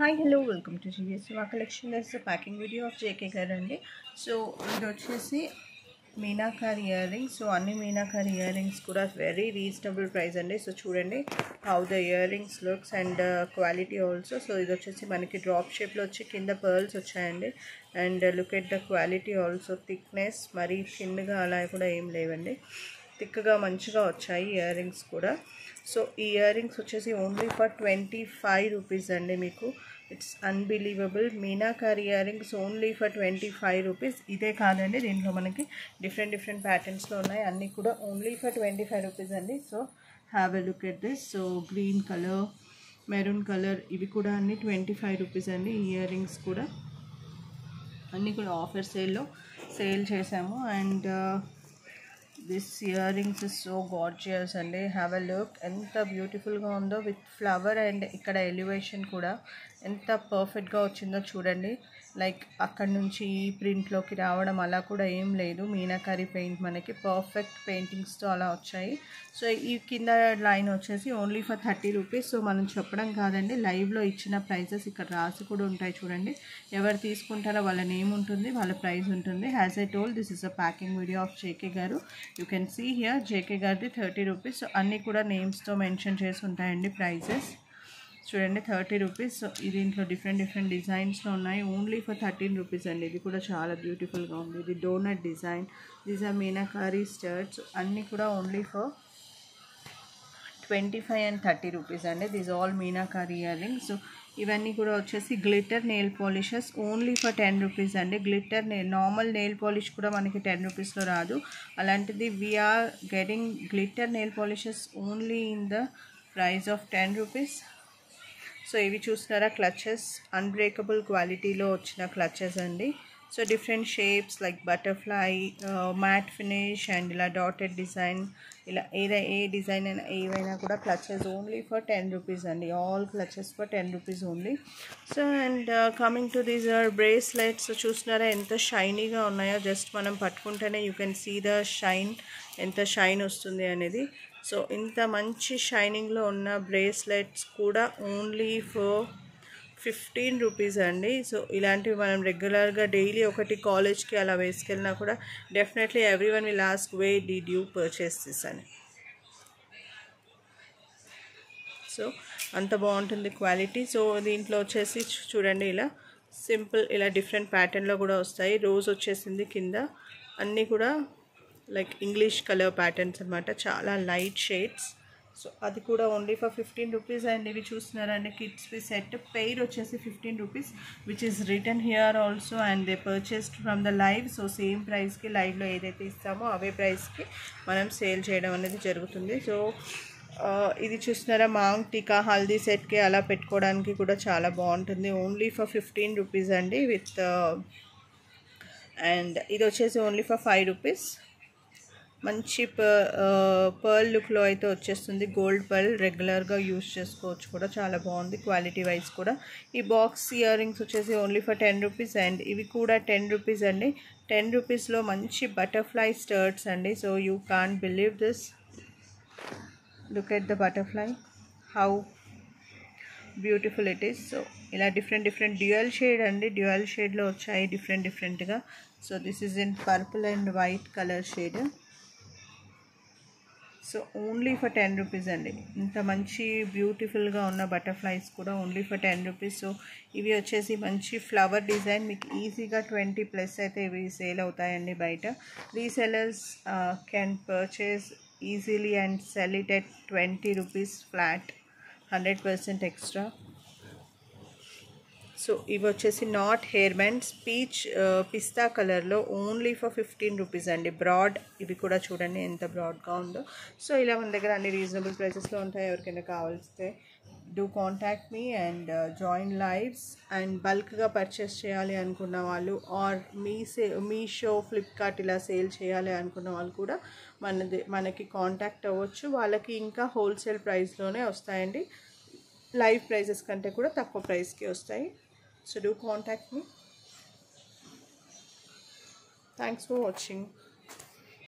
Hi, hello, welcome to GVS Siva collection. This is a packing video of JK Garandi. So, ఇది వచ్చేసి meenakari earrings. So అన్ని meenakari ear rings కూడా very reasonable price అండి. So చూడండి how the ear rings looks and quality also. So ఇది వచ్చేసి మనకి drop షేప్లో వచ్చి కింద పర్ల్స్ వచ్చాయండి. And look at the quality also, thickness మరీ థిన్గా అలా కూడా ఏం లేవండి, థిక్గా మంచిగా వచ్చాయి ఇయర్ రింగ్స్ కూడా. సో ఈ ఇయర్ రింగ్స్ వచ్చేసి ఓన్లీ ఫర్ 25 రూపీస్ అండి. మీకు it's unbelievable. Meenakari ear rings only for 25 rupees. ఇదే కాదండి, దీంట్లో మనకి డిఫరెంట్ ప్యాటర్న్స్లో ఉన్నాయి, అన్నీ కూడా ఓన్లీ ఫర్ 25 రూపీస్ అండి. So have a look at this. So green colour, maroon colour, ఇవి కూడా అన్నీ 25 రూపీస్ అండి. ఇయర్ రింగ్స్ కూడా అన్నీ కూడా ఆఫర్ సేల్లో సేల్ చేసాము. And this ear rings is so gorgeous అండి. హ్యావ్ ఎ లుక్, ఎంత బ్యూటిఫుల్గా ఉందో విత్ ఫ్లవర్. అండ్ ఇక్కడ ఎలివేషన్ కూడా ఎంత పర్ఫెక్ట్గా వచ్చిందో చూడండి. లైక్ అక్కడ నుంచి ఈ ప్రింట్లోకి రావడం అలా కూడా ఏం లేదు. మీనాకారి పెయింట్ మనకి పర్ఫెక్ట్ పెయింటింగ్స్తో అలా వచ్చాయి. సో ఈ కింద లైన్ వచ్చేసి ఓన్లీ ఫర్ 30 రూపీస్. సో మనం చెప్పడం కాదండి, లైవ్లో ఇచ్చిన ప్రైజెస్ ఇక్కడ రాసి కూడా ఉంటాయి చూడండి. ఎవరు తీసుకుంటారో వాళ్ళ నేమ్ ఉంటుంది, వాళ్ళ ప్రైస్ ఉంటుంది. Has I told, this is a packing video of JK గారు. You can see here JK గారిది 30 రూపీస్. సో అన్నీ కూడా నేమ్స్తో మెన్షన్ చేసి ఉంటాయండి ప్రైజెస్. చూడండి 30 రూపీస్. సో దీంట్లో డిఫరెంట్ డిజైన్స్లో ఉన్నాయి. ఓన్లీ ఫర్ 13 రూపీస్ అండి. ఇది కూడా చాలా బ్యూటిఫుల్గా ఉంది. ఇది donut design, these are meenakari studs. అన్నీ కూడా ఓన్లీ ఫర్ 25 and 30 రూపీస్ అండి. These all meenakari earrings. So ఇవన్నీ కూడా వచ్చేసి glitter nail polishes only for 10 rupees అండి. గ్లిటర్ నార్మల్ నెయిల్ పాలిష్ కూడా మనకి 10 రూపీస్లో రాదు. అలాంటిది we're getting glitter nail polishes only in the price of 10 rupees. So ఇవి చూస్తున్నారా, క్లచెస్, అన్బ్రేకబుల్ క్వాలిటీలో వచ్చిన క్లచెస్ అండి. So different shapes like butterfly, matte finish and ఇలా డాటెడ్ డిజైన్, ఇలా ఏ డిజైన్ అయినా ఏవైనా కూడా క్లచెస్ ఓన్లీ ఫర్ 10 రూపీస్ అండి. All clutches for 10 rupees only. So and coming to these are bracelets. చూస్తున్నారా ఎంత షైనీగా ఉన్నాయో, జస్ట్ మనం పట్టుకుంటేనే you can see the shine, ఎంత షైన్ వస్తుంది అనేది. సో ఇంత మంచి షైనింగ్లో ఉన్న బ్రేస్లెట్స్ కూడా ఓన్లీ ఫర్ 15 రూపీస్ అండి. సో ఇలాంటివి మనం రెగ్యులర్గా డైలీ ఒకటి కాలేజ్కి అలా వేసుకెళ్ళినా కూడా definitely everyone will ask way did you purchase this అని. సో అంత బాగుంటుంది క్వాలిటీ. సో దీంట్లో వచ్చేసి చూడండి, ఇలా సింపుల్, ఇలా డిఫరెంట్ ప్యాటర్న్లో కూడా వస్తాయి. రోజ్ వచ్చేసింది కింద, అన్నీ కూడా లైక్ ఇంగ్లీష్ కలర్ ప్యాటర్న్స్ అనమాట, చాలా లైట్ షేడ్స్. సో అది కూడా ఓన్లీ ఫర్ 15 రూపీస్. అండ్ ఇవి చూస్తున్నారండి కిడ్స్వి సెట్, పెయిర్ వచ్చేసి 15 rupees which is return here also. And they purchased from the live. So same ప్రైస్కి లైవ్లో ఏదైతే ఇస్తామో అవే ప్రైస్కి మనం సేల్ చేయడం అనేది జరుగుతుంది. సో ఇది చూస్తున్నారా, మాంగ్ టీకా హల్దీ సెట్కి అలా పెట్టుకోవడానికి కూడా చాలా బాగుంటుంది. ఓన్లీ ఫర్ 15 రూపీస్ అండి విత్. అండ్ ఇది వచ్చేసి ఓన్లీ ఫర్ 5 రూపీస్. మంచి పర్ల్ లుక్లో అయితే వచ్చేస్తుంది. గోల్డ్ పర్ల్, రెగ్యులర్గా యూజ్ చేసుకోవచ్చు కూడా, చాలా బాగుంది క్వాలిటీ వైజ్ కూడా. ఈ బాక్స్ ఇయర్ రింగ్స్ వచ్చేసి ఓన్లీ ఫర్ 10 రూపీస్. అండ్ ఇవి కూడా 10 రూపీస్ అండి. 10 రూపీస్లో మంచి బటర్ఫ్లై స్టర్ట్స్ అండి. So you can't believe this, look at the butterfly, how beautiful it is. So ఇలా డిఫరెంట్ డ్యూయల్ షేడ్ అండి, డ్యూయల్ షేడ్లో వచ్చాయి డిఫరెంట్గా. So this is in purple and white colour shade. So only for 10 rupees అండి. ఇంత మంచి బ్యూటిఫుల్గా ఉన్న బటర్ఫ్లైస్ కూడా ఓన్లీ ఫర్ 10 రూపీస్. సో ఇవి వచ్చేసి మంచి ఫ్లవర్ డిజైన్, మీకు ఈజీగా 20+ అయితే ఇవి సేల్ అవుతాయండి బయట. Resellers can purchase easily and sell it at 20 rupees flat, 100% extra. So ఇవి వచ్చేసి నాట్ హెయిర్ బ్యాండ్స్, పీచ్ పిస్తా కలర్లో ఓన్లీ ఫర్ 15 రూపీస్ అండి. బ్రాడ్, ఇవి కూడా చూడండి ఎంత బ్రాడ్గా ఉందో. సో ఇలా మన దగ్గర అన్ని రీజనబుల్ ప్రైసెస్లో ఉంటాయి. ఎవరికైనా కావాల్స్తే do contact me and join lives. And బల్క్గా పర్చేస్ చేయాలి అనుకున్న వాళ్ళు, ఆర్ మీషో, ఫ్లిప్కార్ట్ ఇలా సేల్ చేయాలి అనుకున్న వాళ్ళు కూడా మనకి కాంటాక్ట్ అవ్వచ్చు. వాళ్ళకి ఇంకా హోల్సేల్ ప్రైస్లోనే వస్తాయండి, లైవ్ ప్రైజెస్ కంటే కూడా తక్కువ ప్రైస్కి వస్తాయి. So do contact me. Thanks for watching.